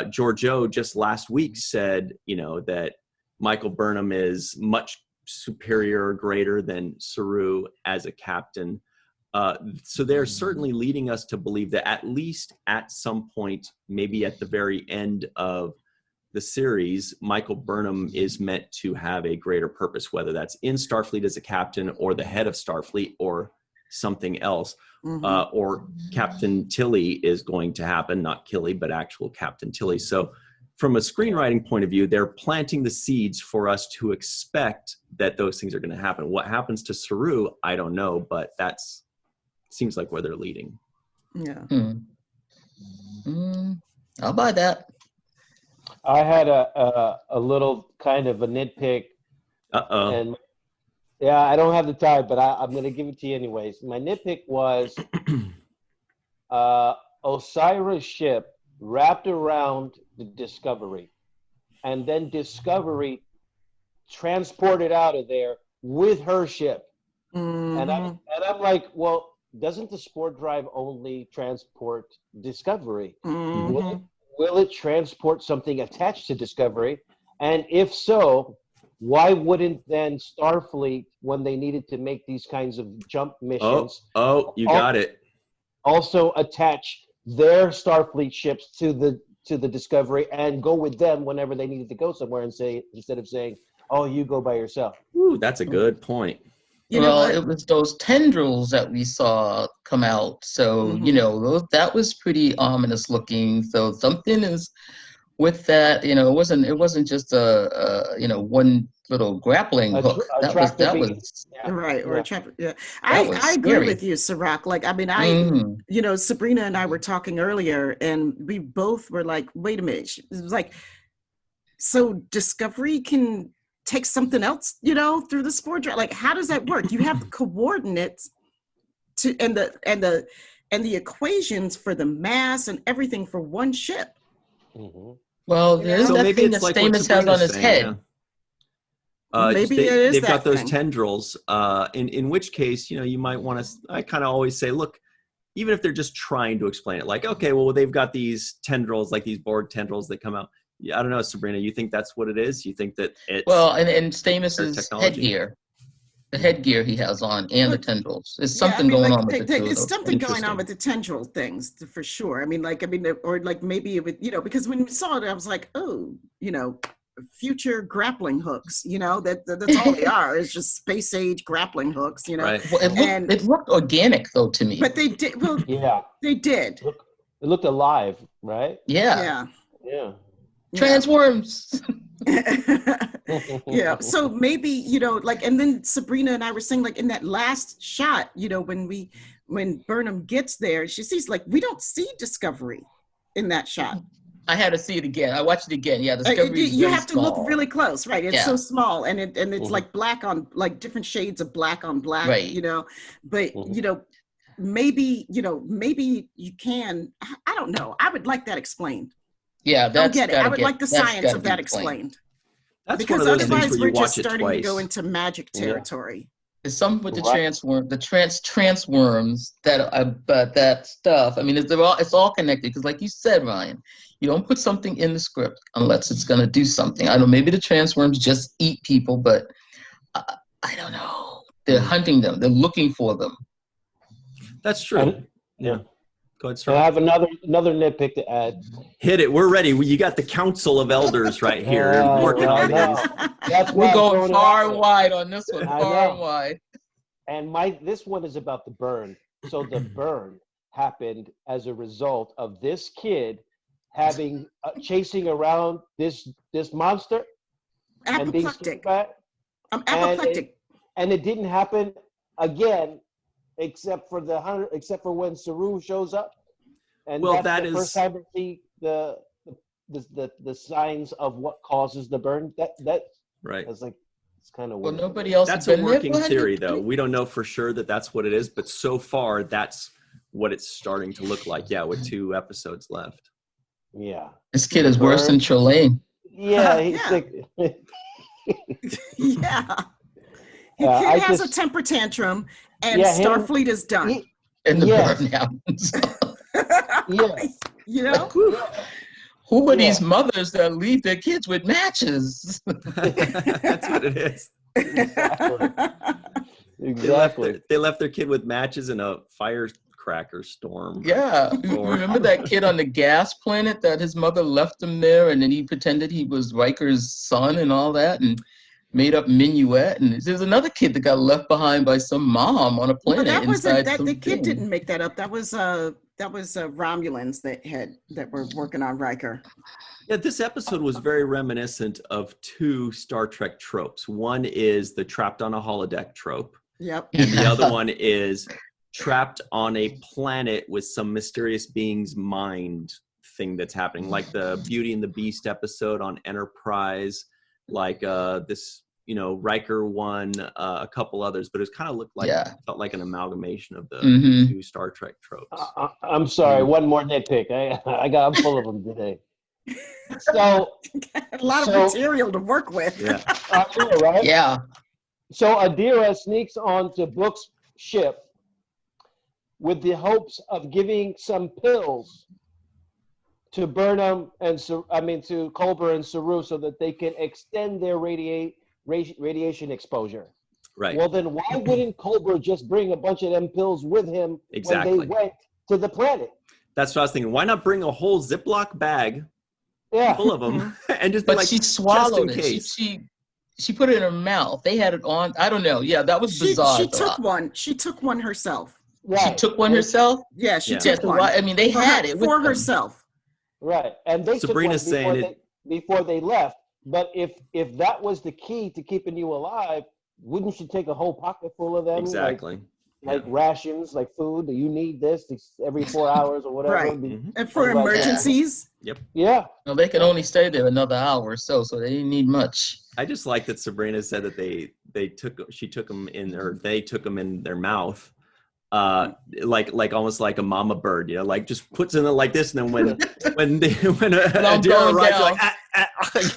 Giorgio just last week said, that Michael Burnham is much superior or greater than Saru as a captain. So they're certainly leading us to believe that at least at some point, maybe at the very end of the series, Michael Burnham is meant to have a greater purpose, whether that's in Starfleet as a captain or the head of Starfleet or something else. Mm-hmm. Or Captain Tilly is going to happen, not Killy, but actual Captain Tilly. So from a screenwriting point of view, they're planting the seeds for us to expect that those things are going to happen. What happens to Saru, I don't know, but that's seems like where they're leading. Yeah. I'll buy that. I had a little kind of a nitpick. And yeah, I don't have the time, but I'm going to give it to you anyways. My nitpick was Osira's ship wrapped around the Discovery, and then Discovery transported out of there with her ship. Mm-hmm. And I'm like, well, doesn't the spore drive only transport Discovery? Mm-hmm. Will it transport something attached to Discovery? And if so, why wouldn't then Starfleet, when they needed to make these kinds of jump missions, you got it, also attach their Starfleet ships to the Discovery and go with them whenever they needed to go somewhere, and say, instead of saying, oh, you go by yourself? Ooh, that's a good point. Well, it was those tendrils that we saw come out. So, that was pretty ominous looking. So something is with that, it wasn't just a one little grappling hook. That was right. Or a trap. Yeah. I agree with you, Cirroc. Like, I mean, Subrina and I were talking earlier, and we both were like, wait a minute. It was like, so Discovery can take something else, through the spore drive. Like, how does that work? You have coordinates to and the equations for the mass and everything for one ship. Mm-hmm. Well, there's that thing that Stamos has on his head. Maybe they've got those tendrils. In which case, you might want to. I kind of always say, look, even if they're just trying to explain it, like, okay, well, they've got these tendrils, like these Borg tendrils that come out. Yeah, I don't know, Sabrina. You think that's what it is? You think that it's and Stamos's headgear? The headgear he has on and the tendrils. There's something I mean, going like, on with the two of there's those. something going on with the tendril things for sure. I mean, or like maybe it would, because when we saw it, I was like, oh, future grappling hooks, that's all they are. It's just space age grappling hooks, Right. Well, it looked organic though to me. But they did, well, yeah, they did. It looked alive, right? Yeah. Transworms. Yeah. So maybe, and then Subrina and I were saying, like, in that last shot, when Burnham gets there, she sees, like, we don't see Discovery in that shot. I had to see it again. I watched it again. Yeah, Discovery. You have to look really close, right? It's so small, and it's like black on, like, different shades of black on black, right. But maybe you can. I don't know. I would like that explained. Yeah, I would like the science of that explained. That's because one of those otherwise things where we're you just watch it starting twice. to go into magic territory. There's something with the transworms that stuff. I mean, it's all connected because, like you said, Ryan, you don't put something in the script unless it's going to do something. I don't know, maybe the transworms just eat people, but I don't know. They're hunting them. They're looking for them. That's true. Yeah. Go ahead, sir. I have another nitpick to add. Hit it. We're ready. You got the Council of Elders right here. Working on these. We're going far and wide on this one. Far and wide. And this one is about the burn. So the burn happened as a result of this kid having chasing around this monster and being apoplectic. I'm apoplectic. And it didn't happen again. Except for when Saru shows up, and that's the first time we see the signs of what causes the burn. That right. That's like, it's kind of weird. Well, nobody else. That's a working theory, though. We don't know for sure that that's what it is, but so far that's what it's starting to look like. Yeah, with 2 episodes left. Yeah, this kid is worse than Trelane. Yeah, he's like. Yeah. He has a temper tantrum, and Starfleet is done. And the burn happens. Who are these mothers that leave their kids with matches? That's what it is. Exactly. They left their kid with matches in a firecracker storm. Yeah. Remember that kid on the gas planet that his mother left him there, and then he pretended he was Riker's son and all that, and made up Minuet, and there's another kid that got left behind by some mom on a planet. The kid didn't make that up. That was Romulans that were working on Riker. Yeah, this episode was very reminiscent of 2 Star Trek tropes. One is the trapped on a holodeck trope. Yep. And the other one is trapped on a planet with some mysterious being's mind thing that's happening, like the Beauty and the Beast episode on Enterprise. Like this, Riker one, a couple others, but it kind of felt like an amalgamation of the 2 Star Trek tropes. I'm sorry, one more nitpick. I'm full of them today. So a lot of material to work with. Yeah. Right? Yeah. So Adira sneaks onto Book's ship with the hopes of giving some pills to Burnham and to Culber and Saru so that they can extend their radiation exposure. Right. Well, then why wouldn't Culber just bring a bunch of them pills with him exactly. when they went to the planet? That's what I was thinking. Why not bring a whole Ziploc bag full of them and just she swallowed it. She put it in her mouth. They had it on. I don't know. Yeah, that was bizarre. She took one. She took one herself. Right. She took one herself? Yeah, she took one. I mean, they had it for herself. Right, and they Sabrina's took one before they left. But if that was the key to keeping you alive, wouldn't you take a whole pocket full of them? Exactly. Like rations, like food. You need this every 4 hours or whatever. Right. And for emergencies. Yep. Yeah. Well, they could only stay there another hour or so they didn't need much. I just like that Subrina said that they took them in their mouth. Like almost like a mama bird, like just puts in it like this, and then when Adira arrives, like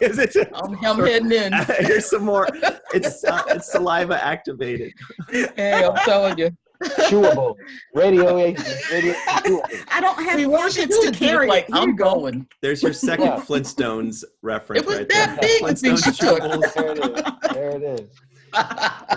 gives it to I'm heading in. Here's some more. It's saliva activated. Hey, I'm telling you. Chewable. Radioactive. I don't have pockets to carry. Like, I'm going. There's your second Flintstones reference. It was right that there. big. Flintstones There it is. There it is.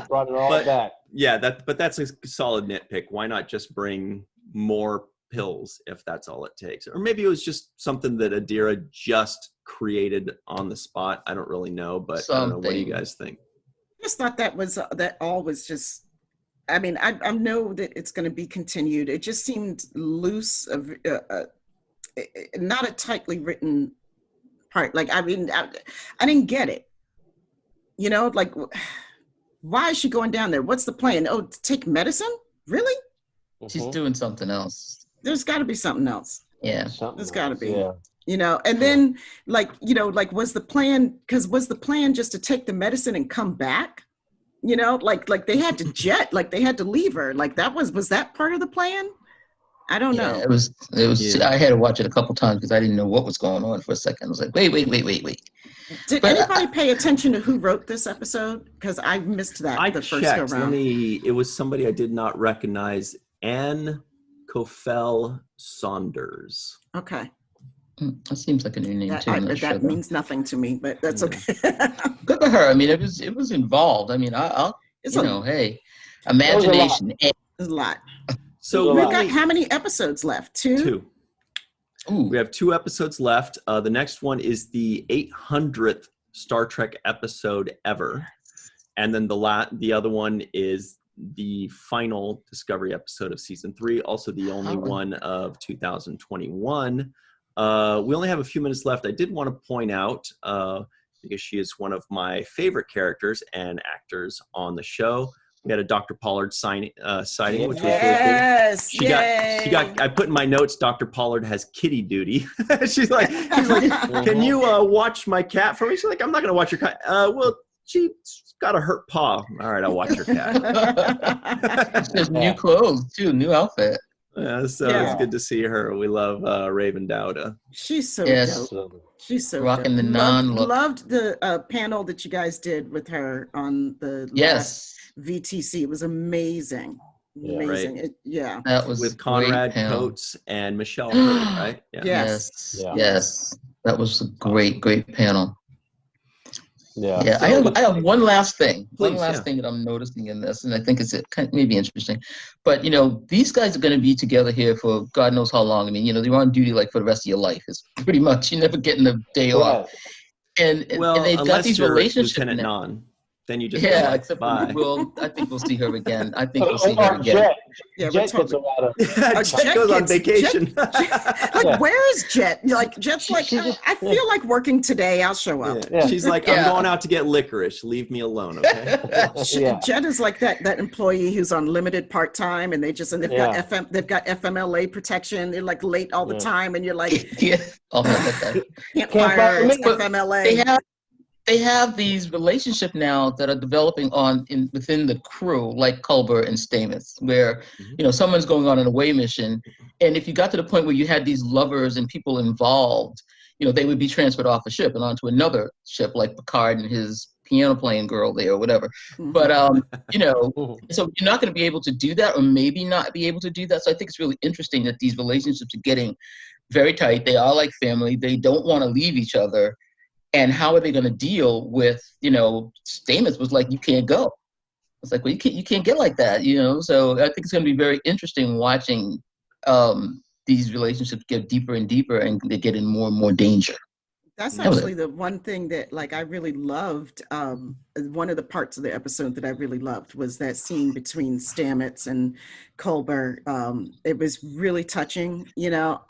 Brought it all back. Yeah, but that's a solid nitpick. Why not just bring more pills if that's all it takes? Or maybe it was just something that Adira just created on the spot. I don't really know, but I don't know. What do you guys think? I just thought that all was just, I mean, I know that it's going to be continued. It just seemed loose, of not a tightly written part. Like, I mean, I didn't get it. You know, like, why is she going down there? What's the plan? Oh, to take medicine? Really? She's doing something else. There's got to be something else. Yeah. There's got to be. Yeah. You know, and then like, you know, like was the plan just to take the medicine and come back? You know, like they had to jet, like they had to leave her. Like was that part of the plan? I don't know. It was. Yeah. I had to watch it a couple times because I didn't know what was going on for a second. I was like, wait. Did anybody pay attention to who wrote this episode? Because I missed that the first go round. It was somebody I did not recognize, Anne Kofel Saunders. Okay. That seems like a new name too. That means nothing to me, but that's okay. Good for her. I mean, it was involved. I mean, hey, imagination. There's a lot. So we've got how many episodes left? Two. Ooh. We have 2 episodes left. The next one is the 800th Star Trek episode ever, and then the other one is the final Discovery episode of season 3, also the only one of 2021. We only have a few minutes left. I did want to point out, because she is one of my favorite characters and actors on the show, we had a Dr. Pollard sighting, which was really cool. I put in my notes, Dr. Pollard has kitty duty. She's like, can you watch my cat for me? She's like, I'm not going to watch your cat. Well, she's got a hurt paw. All right, I'll watch your cat. There's new clothes too, new outfit. It's good to see her. We love Raven Dowda. She's so dope. She's so rocking dope. the non-look. Loved the panel that you guys did with her on the last VTC. It was amazing. Amazing. Right. That was with Conrad Coates and Michelle Hurd, right? Yeah. Yes. That was a great panel. Yeah. I have one last thing. Please, one last thing that I'm noticing in this, and I think it's maybe interesting. But these guys are going to be together here for God knows how long. I mean, you're on duty like for the rest of your life. It's pretty much you're never getting a day off. And they've got these relationships. Lieutenant Non. Then you just except I think we'll see her again. I think we'll see her again. Jet gets a lot of. Jet goes on vacation. Where is Jet? Jet's like, I feel like working today. I'll show up. Yeah. She's like, I'm going out to get licorice. Leave me alone, okay? Jet is like that employee who's on limited part time, and they've got FMLA protection. They're like late all the time, and you're like, can't fire FMLA. They have these relationships now that are developing within the crew, like Culber and Stamets, where someone's going on an away mission, and if you got to the point where you had these lovers and people involved, they would be transferred off a ship and onto another ship, like Picard and his piano playing girl there or whatever. But so you're not going to be able to do that, or maybe not be able to do that. So I think it's really interesting that these relationships are getting very tight. They are like family. They don't want to leave each other. And how are they going to deal with, Stamets was like, you can't go. It's like, well, you can't get like that, So I think it's going to be very interesting watching these relationships get deeper and deeper, and they get in more and more danger. That's actually the one thing that I really loved. One of the parts of the episode that I really loved was that scene between Stamets and Culber. It was really touching, what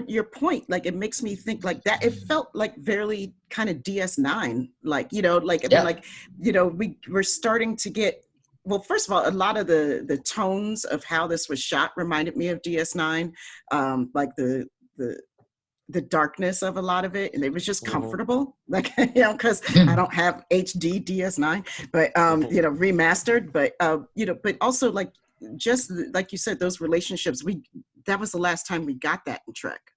your point, it makes me think like that. It felt like very kind of DS9, we're starting to get, well, first of all, a lot of the tones of how this was shot reminded me of DS9, like the darkness of a lot of it, and it was just comfortable, because I don't have HD DS9, but remastered, but but also just like you said, those relationships, that was the last time we got that in Trek.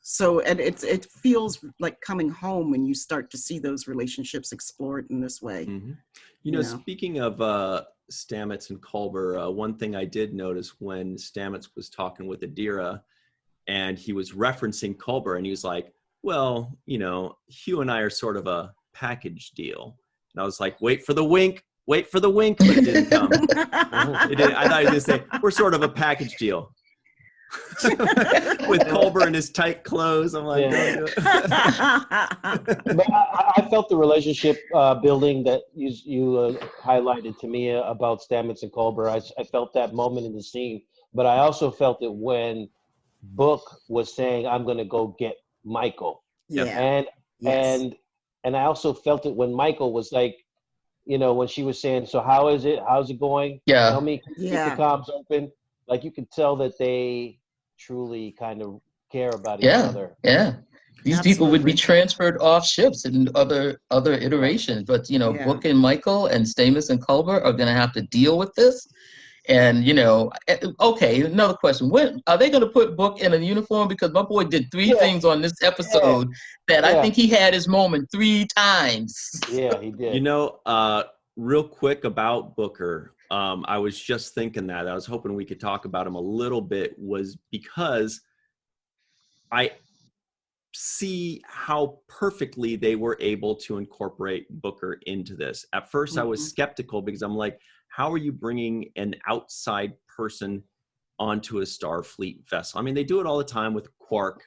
So and it feels like coming home when you start to see those relationships explored in this way. Speaking of Stamets and Culber, one thing I did notice when Stamets was talking with Adira, and he was referencing Culber, and he was like, well, Hugh and I are sort of a package deal. And I was like, wait for the wink, but it didn't come. I thought he was going to say, we're sort of a package deal. With Culber in his tight clothes. I'm like, But I felt the relationship building that you highlighted to me about Stamets and Culber. I felt that moment in the scene, but I also felt it when Book was saying, I'm going to go get Michael. Yeah. And I also felt it when Michael was like, you know, when she was saying, so how's it going? Yeah. Tell me, keep the comms open. Like, you could tell that they truly kind of care about each other. Yeah. These people would be transferred off ships in other iterations. But, you know, Book and Michael and Stamets and Culber are going to have to deal with this. And, you know, okay, another question. When are they going to put Book in a uniform? Because my boy did three things on this episode that I think he had his moment 3 times. Yeah, he did. You know, real quick about Booker, I was just thinking that. I was hoping we could talk about him a little bit, was because I see how perfectly they were able to incorporate Booker into this. At first, I was skeptical because I'm like, how are you bringing an outside person onto a Starfleet vessel? I mean, they do it all the time with Quark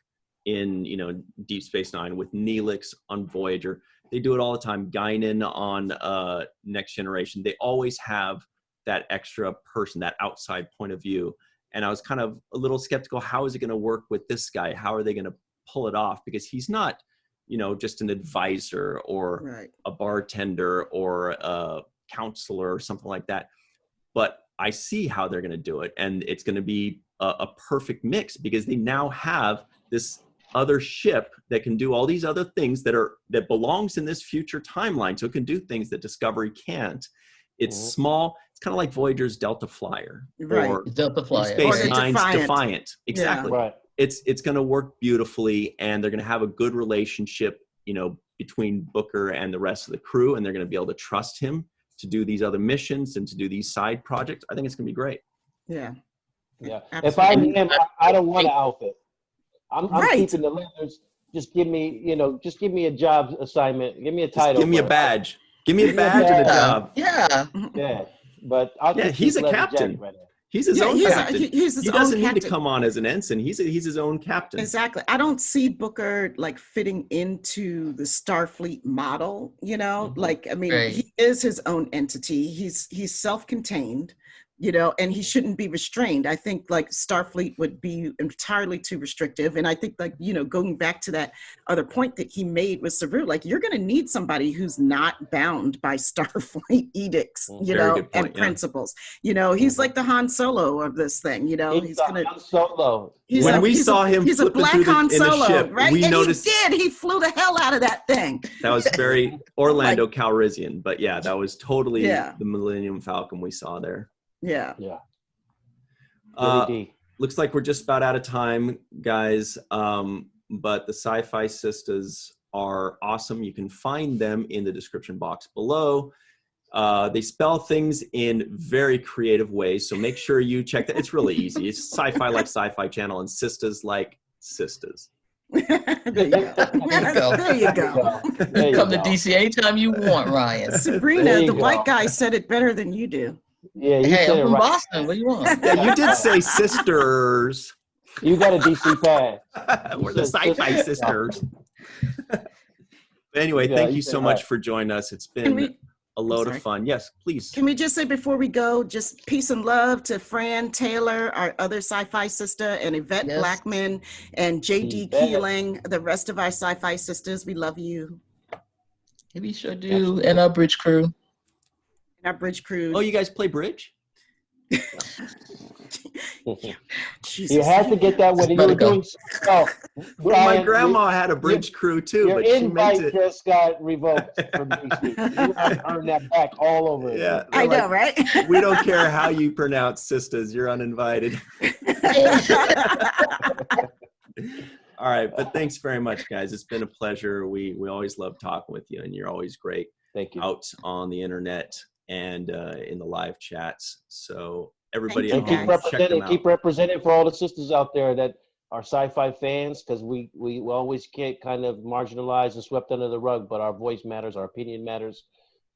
in, you know, Deep Space Nine, with Neelix on Voyager. They do it all the time. Guinan on Next Generation. They always have that extra person, that outside point of view. And I was kind of a little skeptical. How is it going to work with this guy? How are they going to pull it off? Because he's not, you know, just an advisor or a bartender or a counselor or something like that. But I see how they're going to do it. And it's going to be a perfect mix, because they now have this other ship that can do all these other things that belongs in this future timeline. So it can do things that Discovery can't. It's small. It's kind of like Voyager's Delta Flyer, or Delta Flyer, Space Nine's Defiant. Exactly. Right. It's going to work beautifully, and they're going to have a good relationship, you know, between Booker and the rest of the crew, and they're going to be able to trust him to do these other missions and to do these side projects. I think it's going to be great. Yeah. If I am, I don't want an outfit. I'm keeping the letters. Just give me, you know, just give me a job assignment. Give me a title. Just give me a badge. Give me a badge and a job. Yeah. But he's a captain. Right. He's his own captain. He doesn't need to come on as an ensign. He's his own captain. Exactly. I don't see Booker like fitting into the Starfleet model, you know, like, I mean, he is his own entity. He's self-contained, you know, and he shouldn't be restrained. I think like Starfleet would be entirely too restrictive. And I think, like, you know, going back to that other point that he made with Saru, like, you're going to need somebody who's not bound by Starfleet edicts, you know, and principles. You know, he's like the Han Solo of this thing, you know. He's going to Han Solo. When we saw him he's a black Han Solo, ship, right? We and noticed he flew the hell out of that thing. That was very Orlando Calrissian, but yeah, that was totally the Millennium Falcon we saw there. Yeah. Looks like we're just about out of time, guys. But the SyFy Sistas are awesome. You can find them in the description box below. They spell things in very creative ways, so make sure you check that. It's really easy. It's SyFy like Sci-Fi Channel, and Sistas like Sistas. There you go. Come to DC anytime you want, Ryan. Sabrina, the white guy, said it better than you do. Yeah, you hey, said I'm it from right. Boston. What do you want? Yeah, you did say sisters. You got a DC pass. We're the SyFy sisters. Anyway, thank you so much for joining us. It's been a load of fun. Yes, please. Can we just say before we go, just peace and love to Fran Taylor, our other SyFy sister, and Yvette Blackmon, and JD Keeling, the rest of our SyFy sisters. We love you. We sure do. And our bridge crew. Our bridge crew. Oh, you guys play bridge? You have to get that when you're doing. Oh, well, my grandma had a bridge crew too, your but she invite meant it. just got revoked from DC. You have to earn that back all over again. Yeah, I know, right? We don't care how you pronounce sisters. You're uninvited. All right, but thanks very much, guys. It's been a pleasure. We always love talking with you, and you're always great. Thank you. Out on the internet and in the live chats. So everybody and keep representing for all the sisters out there that are SyFy fans, because we always get kind of marginalized and swept under the rug, but our voice matters, our opinion matters,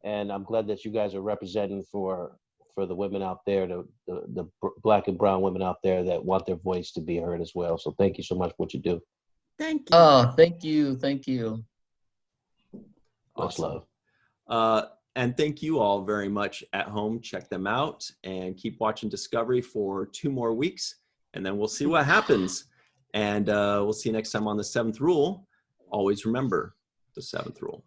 And I'm glad that you guys are representing for the women out there, the Black and brown women out there that want their voice to be heard as well. So thank you so much for what you do. Thank you. Oh, thank you. Thank you. Much love. And thank you all very much at home. Check them out and keep watching Discovery for 2 more weeks, and then we'll see what happens. And we'll see you next time on The Seventh Rule. Always remember the 7th rule.